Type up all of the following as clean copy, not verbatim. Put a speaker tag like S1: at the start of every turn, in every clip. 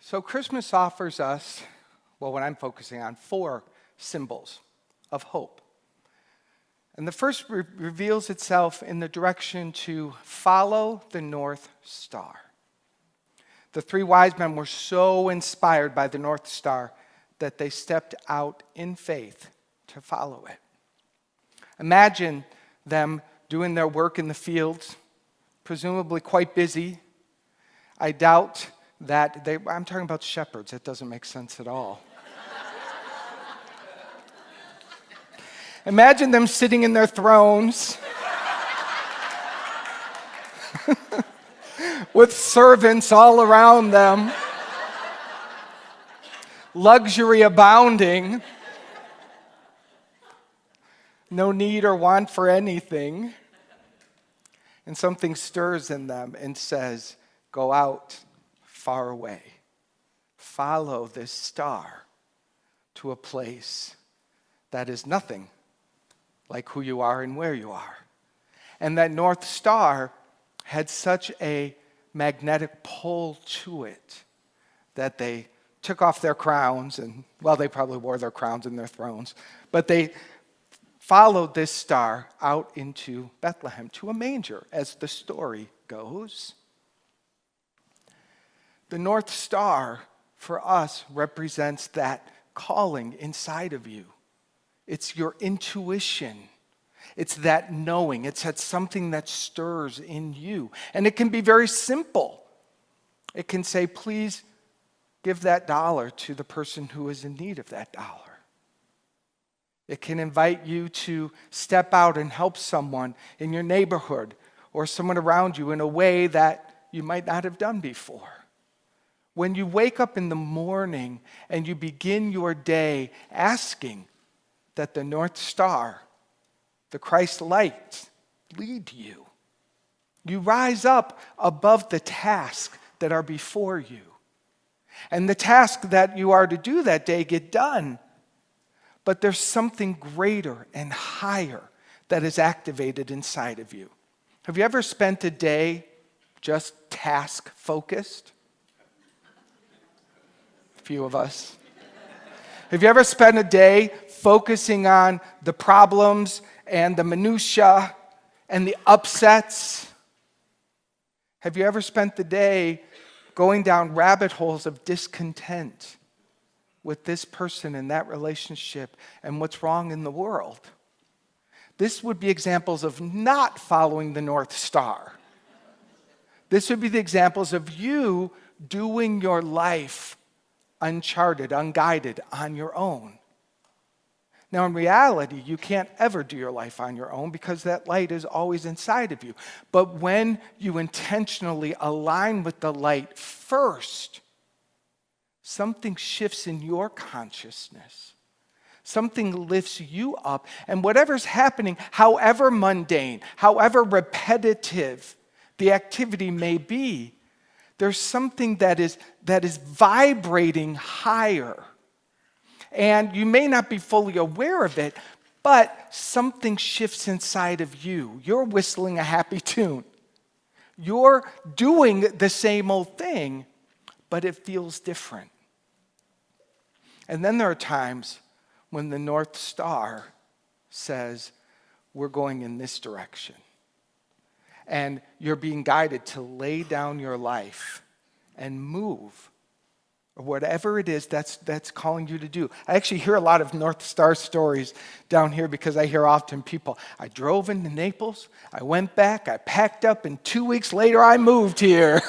S1: So Christmas offers us, well, what I'm focusing on, 4 symbols of hope. And the first reveals itself in the direction to follow the North Star. The 3 wise men were so inspired by the North Star that they stepped out in faith to follow it. Imagine them doing their work in the fields, presumably quite busy. I doubt that I'm talking about shepherds. That doesn't make sense at all. Imagine them sitting in their thrones with servants all around them, luxury abounding, no need or want for anything. And something stirs in them and says, go out far away. Follow this star to a place that is nothing like who you are and where you are. And that North Star had such a magnetic pull to it that they took off their crowns and, well, they probably wore their crowns in their thrones, but they followed this star out into Bethlehem to a manger, as the story goes. The North Star for us represents that calling inside of you. It's your intuition. It's that knowing. It's that something that stirs in you. And it can be very simple. It can say, please give that $1 to the person who is in need of that $1. It can invite you to step out and help someone in your neighborhood or someone around you in a way that you might not have done before. When you wake up in the morning and you begin your day asking that the North Star, the Christ light, lead you. You rise up above the tasks that are before you. And the tasks that you are to do that day get done. But there's something greater and higher that is activated inside of you. Have you ever spent a day just task-focused? A few of us. Have you ever spent a day focusing on the problems and the minutia and the upsets? Have you ever spent the day going down rabbit holes of discontent with this person and that relationship and what's wrong in the world? This would be examples of not following the North Star. This would be the examples of you doing your life uncharted, unguided, on your own. Now, in reality, you can't ever do your life on your own because that light is always inside of you. But when you intentionally align with the light first, something shifts in your consciousness. Something lifts you up. And whatever's happening, however mundane, however repetitive the activity may be, there's something that is vibrating higher. And you may not be fully aware of it, but something shifts inside of you. You're whistling a happy tune. You're doing the same old thing, but it feels different. And then there are times when the North Star says, we're going in this direction. And you're being guided to lay down your life and move, or whatever it is that's calling you to do. I actually hear a lot of North Star stories down here because I hear often people, I drove into Naples, I went back, I packed up, and 2 weeks later I moved here.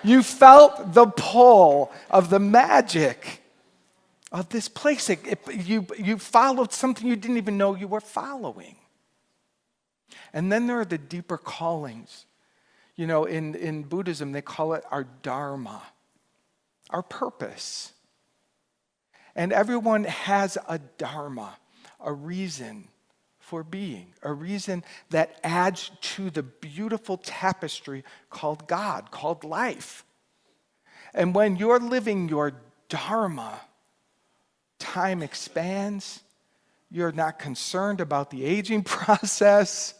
S1: You felt the pull of the magic of this place. You followed something you didn't even know you were following. And then there are the deeper callings. You know, in Buddhism, they call it our dharma, our purpose. And everyone has a dharma, a reason for being, a reason that adds to the beautiful tapestry called God, called life. And when you're living your dharma, time expands. You're not concerned about the aging process.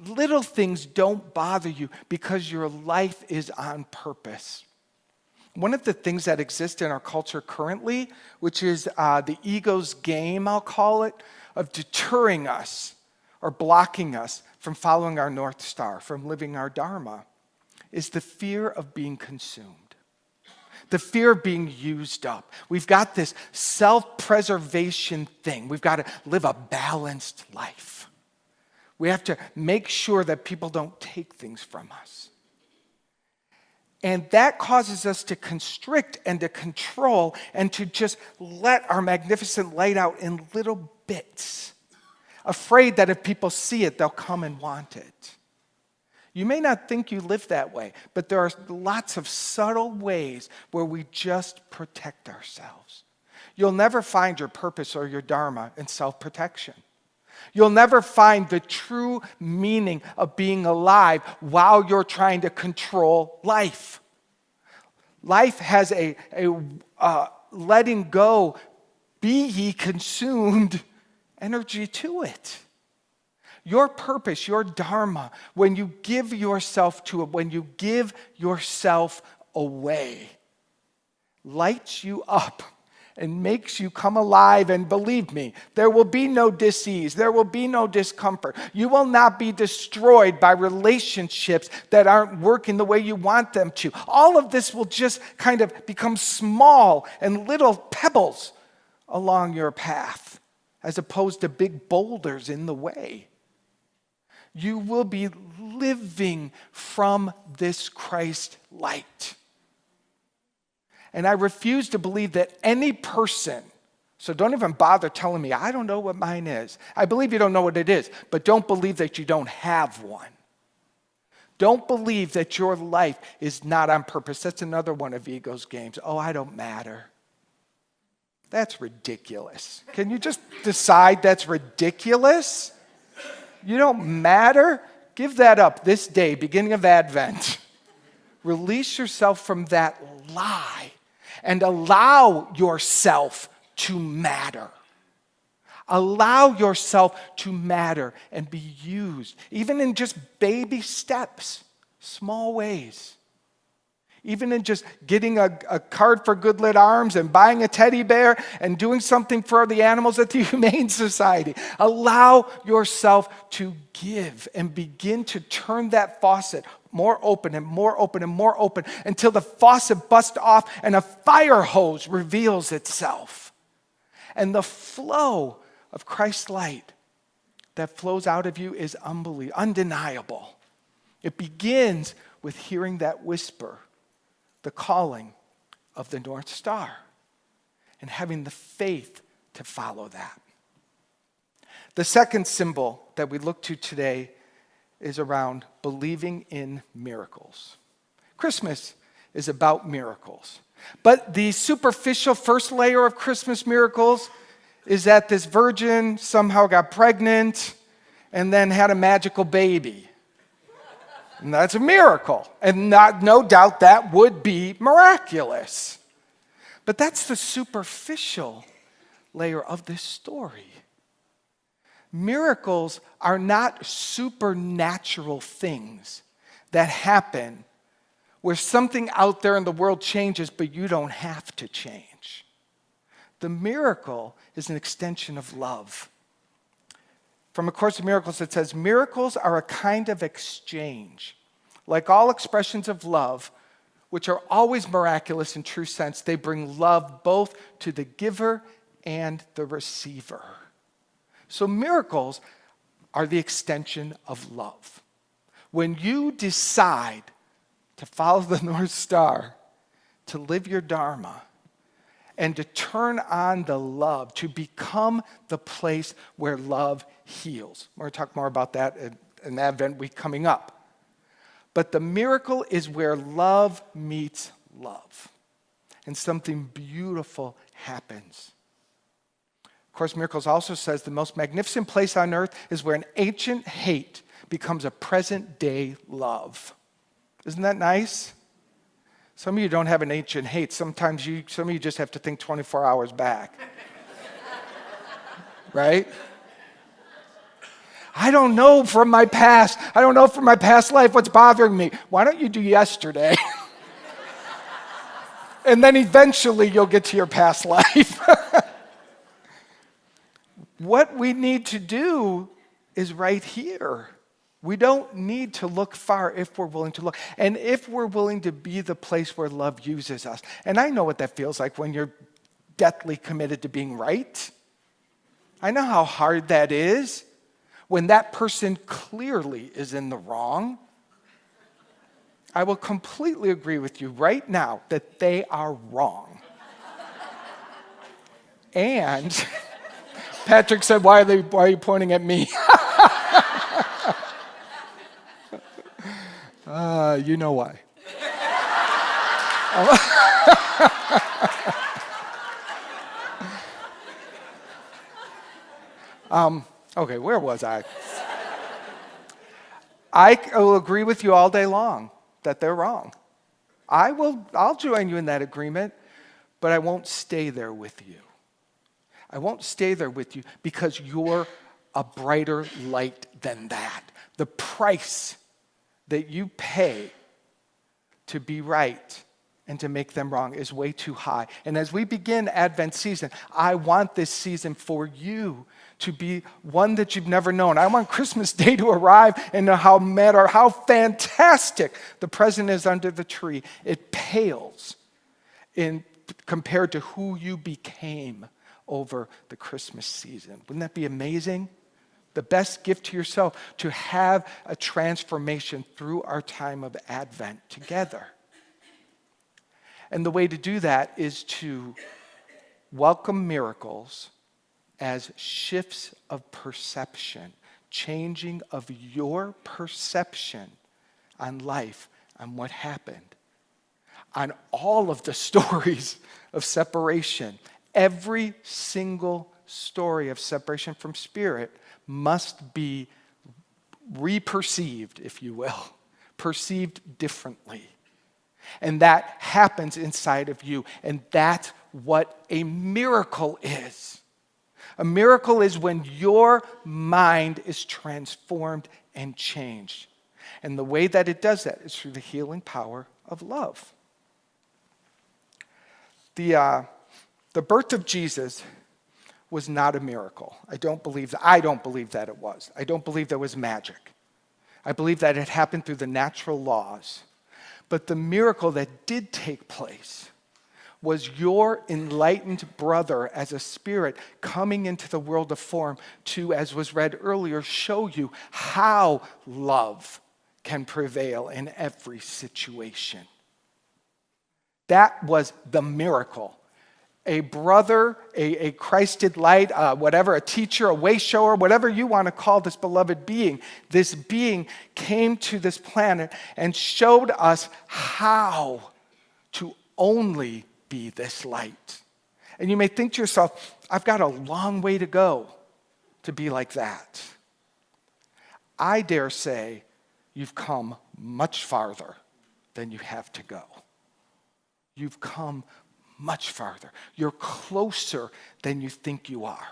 S1: Little things don't bother you because your life is on purpose. One of the things that exists in our culture currently, which is the ego's game, I'll call it, of deterring us or blocking us from following our North Star, from living our Dharma, is the fear of being consumed. The fear of being used up. We've got this self-preservation thing. We've got to live a balanced life. We have to make sure that people don't take things from us. And that causes us to constrict and to control and to just let our magnificent light out in little bits, afraid that if people see it, they'll come and want it. You may not think you live that way, but there are lots of subtle ways where we just protect ourselves. You'll never find your purpose or your dharma in self-protection. You'll never find the true meaning of being alive while you're trying to control life. Life has a letting go, be ye consumed energy to it. Your purpose, your dharma, when you give yourself to it, when you give yourself away, lights you up and makes you come alive. And believe me, there will be no dis-ease. There will be no discomfort. You will not be destroyed by relationships that aren't working the way you want them to. All of this will just kind of become small and little pebbles along your path, as opposed to big boulders in the way. You will be living from this Christ light. And I refuse to believe that any person, so don't even bother telling me, I don't know what mine is. I believe you don't know what it is, but don't believe that you don't have one. Don't believe that your life is not on purpose. That's another one of ego's games. Oh, I don't matter. That's ridiculous. Can you just decide that's ridiculous? You don't matter? Give that up this day, beginning of Advent. Release yourself from that lie and allow yourself to matter. Allow yourself to matter and be used, even in just baby steps, small ways. Even in just getting a card for Good Lit Arms and buying a teddy bear and doing something for the animals at the Humane Society. Allow yourself to give and begin to turn that faucet more open and more open and more open until the faucet busts off and a fire hose reveals itself. And the flow of Christ's light that flows out of you is undeniable. It begins with hearing that whisper, the calling of the North Star, and having the faith to follow that. The second symbol that we look to today is around believing in miracles. Christmas is about miracles. But the superficial first layer of Christmas miracles is that this virgin somehow got pregnant and then had a magical baby. And that's a miracle. And no doubt that would be miraculous. But that's the superficial layer of this story. Miracles are not supernatural things that happen where something out there in the world changes, but you don't have to change. The miracle is an extension of love. From A Course in Miracles, it says, miracles are a kind of exchange. Like all expressions of love, which are always miraculous in true sense, they bring love both to the giver and the receiver. So miracles are the extension of love. When you decide to follow the North Star, to live your Dharma, and to turn on the love, to become the place where love heals. We're going to talk more about that in Advent week coming up. But the miracle is where love meets love. And something beautiful happens. Of course, Miracles also says the most magnificent place on earth is where an ancient hate becomes a present-day love. Isn't that nice? Some of you don't have an ancient hate. Some of you just have to think 24 hours back. Right? I don't know from my past. I don't know from my past life what's bothering me. Why don't you do yesterday? And then eventually you'll get to your past life. What we need to do is right here. We don't need to look far if we're willing to look. And if we're willing to be the place where love uses us. And I know what that feels like when you're deathly committed to being right. I know how hard that is when that person clearly is in the wrong. I will completely agree with you right now that they are wrong. And Patrick said, why are you pointing at me? You know why. Okay, where was I? I will agree with you all day long that they're wrong. I'll join you in that agreement, but I won't stay there with you. I won't stay there with you because you're a brighter light than that. The price that you pay to be right and to make them wrong is way too high. And as we begin Advent season, I want this season for you to be one that you've never known. I want Christmas Day to arrive and know how mad or how fantastic the present is under the tree. It pales in compared to who you became over the Christmas season. Wouldn't that be amazing? The best gift to yourself, to have a transformation through our time of Advent together. And the way to do that is to welcome miracles as shifts of perception, changing of your perception on life, on what happened, on all of the stories of separation. Every single story of separation from Spirit must be re-perceived, if you will, perceived differently. And that happens inside of you. And that's what a miracle is. A miracle is when your mind is transformed and changed. And the way that it does that is through the healing power of love. The birth of Jesus was not a miracle. I don't believe that it was. I don't believe there was magic. I believe that it happened through the natural laws. But the miracle that did take place was your enlightened brother as a spirit coming into the world of form to, as was read earlier, show you how love can prevail in every situation. That was the miracle. A brother, a Christed light, whatever, a teacher, a way shower, whatever you want to call this beloved being. This being came to this planet and showed us how to only be this light. And you may think to yourself, I've got a long way to go to be like that. I dare say you've come much farther than you have to go. You've come much farther. You're closer than you think you are.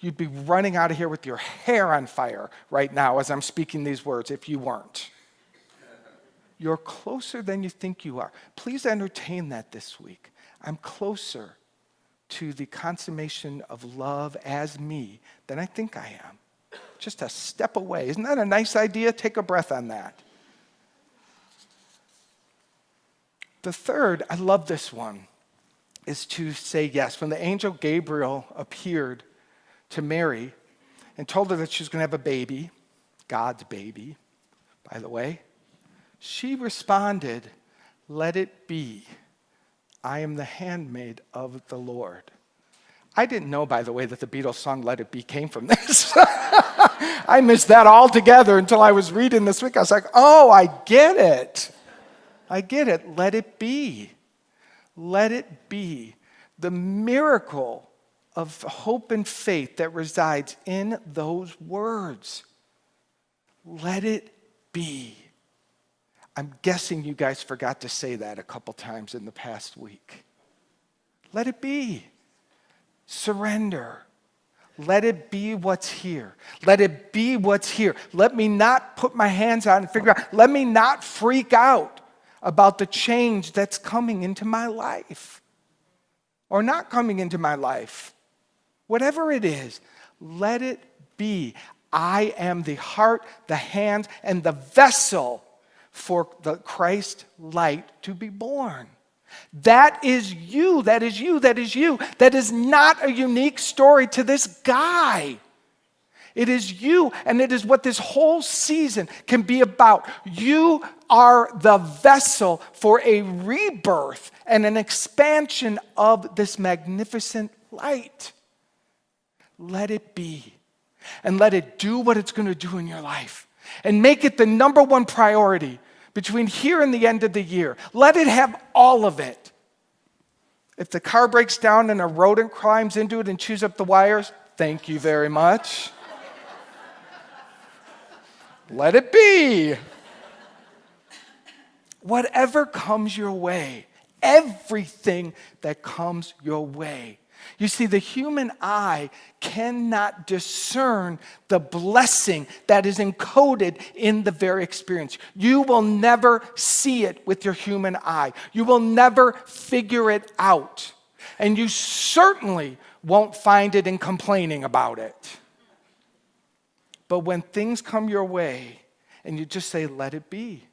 S1: You'd be running out of here with your hair on fire right now as I'm speaking these words if you weren't. You're closer than you think you are. Please entertain that this week. I'm closer to the consummation of love as me than I think I am. Just a step away. Isn't that a nice idea? Take a breath on that. The third, I love this one, is to say yes. When the angel Gabriel appeared to Mary and told her that she was going to have a baby, God's baby, by the way, she responded, "Let it be. I am the handmaid of the Lord." I didn't know, by the way, that the Beatles song "Let It Be" came from this. I missed that altogether until I was reading this week. I was like, oh, I get it. I get it. Let it be. Let it be. The miracle of hope and faith that resides in those words. Let it be. I'm guessing you guys forgot to say that a couple times in the past week. Let it be. Surrender. Let it be what's here. Let it be what's here. Let me not put my hands on and figure out. Let me not freak out. about the change that's coming into my life or not coming into my life. Whatever it is, let it be. I am the heart, the hands, and the vessel for the Christ light to be born. That is you, that is you, that is you. That is not a unique story to this guy. It is you, and it is what this whole season can be about. You are the vessel for a rebirth and an expansion of this magnificent light. Let it be, and let it do what it's going to do in your life, and make it the number one priority between here and the end of the year. Let it have all of it. If the car breaks down and a rodent climbs into it and chews up the wires, thank you very much. Let it be. Whatever comes your way, everything that comes your way. You see, the human eye cannot discern the blessing that is encoded in the very experience. You will never see it with your human eye. You will never figure it out. And you certainly won't find it in complaining about it. But when things come your way and you just say, let it be.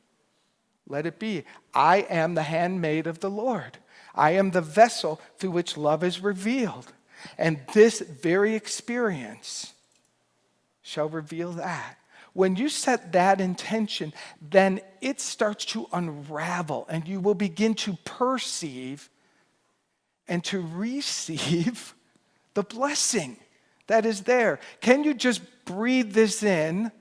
S1: Let it be. I am the handmaid of the Lord. I am the vessel through which love is revealed. And this very experience shall reveal that. When you set that intention, then it starts to unravel and you will begin to perceive and to receive the blessing that is there. Can you just breathe this in?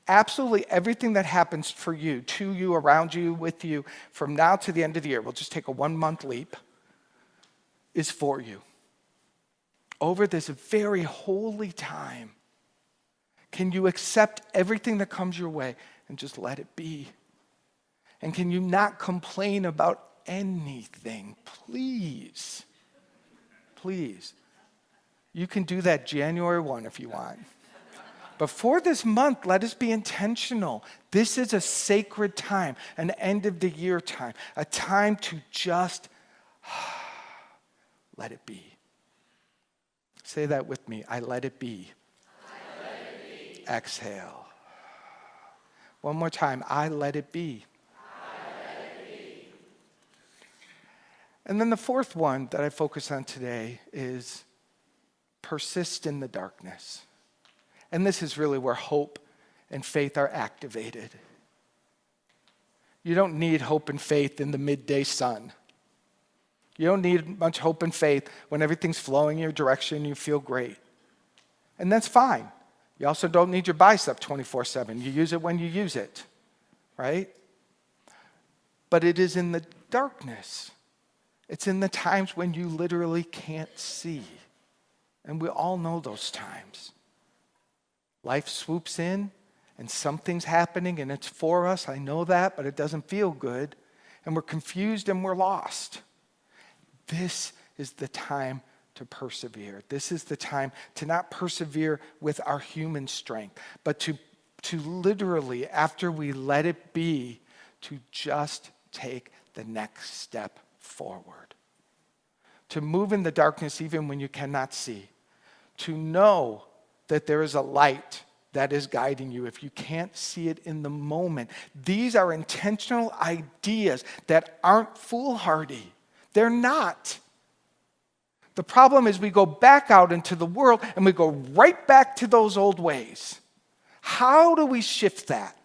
S1: Absolutely everything that happens for you, to you, around you, with you, from now to the end of the year, we'll just take a 1-month leap, is for you. Over this very holy time, can you accept everything that comes your way and just let it be? And can you not complain about anything? Please. Please. You can do that January 1 if you want. But for this month, let us be intentional. This is a sacred time, an end of the year time, a time to just let it be. Say that with me. I let it be.
S2: I let it be.
S1: Exhale. One more time. I let it be.
S2: I let it be.
S1: And then the fourth one that I focus on today is persist in the darkness. And this is really where hope and faith are activated. You don't need hope and faith in the midday sun. You don't need much hope and faith when everything's flowing in your direction and you feel great. And that's fine. You also don't need your bicep 24/7. You use it when you use it, right? But it is in the darkness. It's in the times when you literally can't see. And we all know those times. Life swoops in and something's happening and it's for us. I know that, but it doesn't feel good. And we're confused and we're lost. This is the time to persevere. This is the time to not persevere with our human strength, but to literally, after we let it be, to just take the next step forward. To move in the darkness even when you cannot see. To know that there is a light that is guiding you if you can't see it in the moment. These are intentional ideas that aren't foolhardy. They're not. The problem is we go back out into the world and we go right back to those old ways. How do we shift that?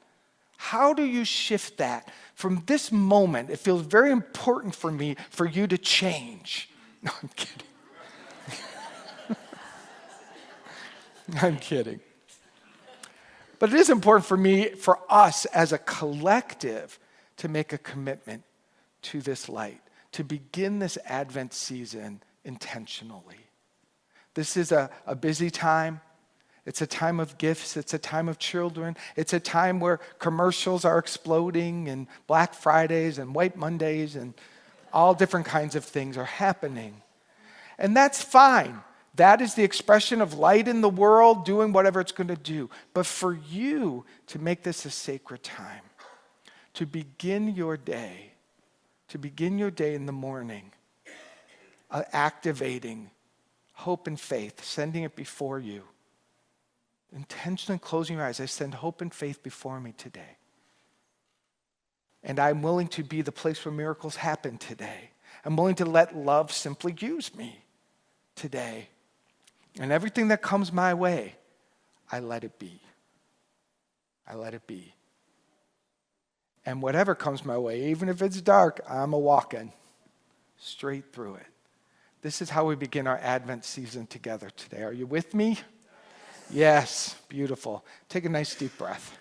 S1: How do you shift that? From this moment, it feels very important for me for you to change. No, I'm kidding. I'm kidding. But it is important for me, for us as a collective, to make a commitment to this light, to begin this Advent season intentionally. This is a busy time. It's a time of gifts. It's a time of children. It's a time where commercials are exploding and Black Fridays and White Mondays and all different kinds of things are happening. And that's fine. That is the expression of light in the world, doing whatever it's going to do. But for you to make this a sacred time, to begin your day in the morning, activating hope and faith, sending it before you. Intentionally closing your eyes. I send hope and faith before me today. And I'm willing to be the place where miracles happen today. I'm willing to let love simply use me today. And everything that comes my way, I let it be. I let it be. And whatever comes my way, even if it's dark, I'm a-walking straight through it. This is how we begin our Advent season together today. Are you with me? Yes, beautiful. Take a nice deep breath.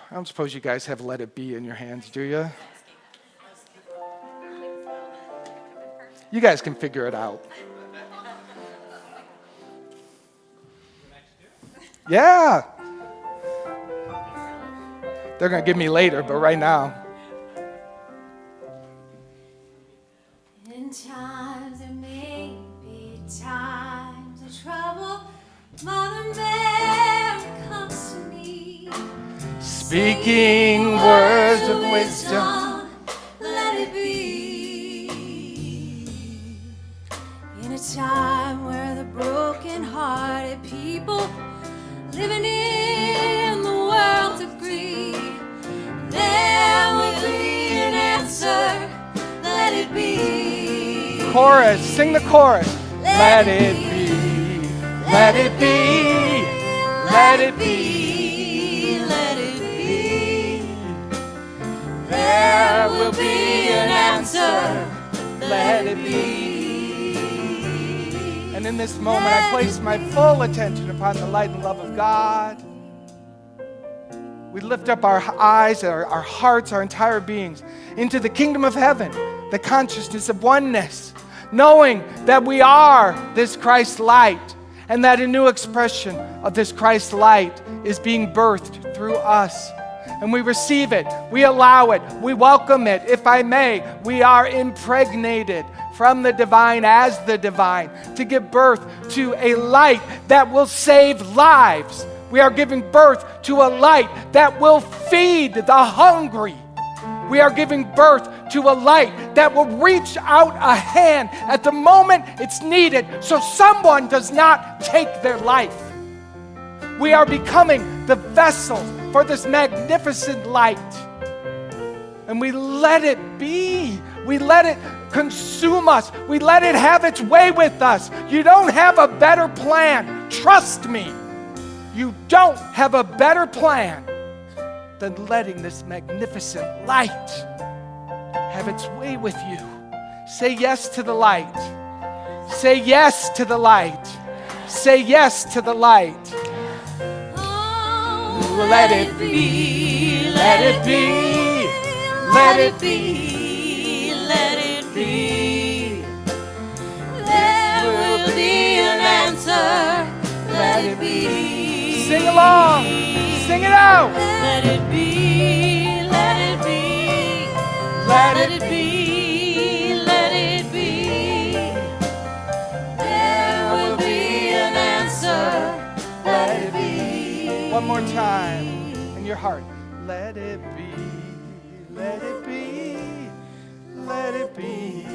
S1: I don't suppose you guys have Let It Be in your hands, do you? You guys can figure it out. Yeah. They're going to give me later, but right now.
S3: In times there may be times of trouble, Mother Mary comes to me,
S1: Speaking words of wisdom.
S3: let it be. In a time where the broken-hearted people living in the world agree, there will be an answer. Let it be.
S1: Chorus, sing the chorus. Let it be, let it be, let it be,
S3: let it be.
S1: There will be an answer. Let it be. And in this moment, I place my full attention upon the light and love of God. We lift up our eyes, our hearts, our entire beings into the kingdom of heaven, the consciousness of oneness, knowing that we are this Christ light and that a new expression of this Christ light is being birthed through us. And we receive it, we allow it, we welcome it. If I may, we are impregnated from the divine as the divine to give birth to a light that will save lives. We are giving birth to a light that will feed the hungry. We are giving birth to a light that will reach out a hand at the moment it's needed so someone does not take their life. We are becoming the vessels for this magnificent light. And we let it be. We let it consume us. We let it have its way with us. You don't have a better plan. Trust me. You don't have a better plan than letting this magnificent light have its way with you. Say yes to the light. Say yes to the light. Say yes to the light.
S3: Oh,
S1: Let it be. Let it be. Let it be.
S3: Let it be. There will be an answer. Let it be.
S1: Sing along. Sing it out.
S3: Let it be. Let it be.
S1: Let
S3: Let
S1: it
S3: it be. Let it be. There will be an answer. Let it be.
S1: One more time in your heart. Let it be. Let it be. Let it be.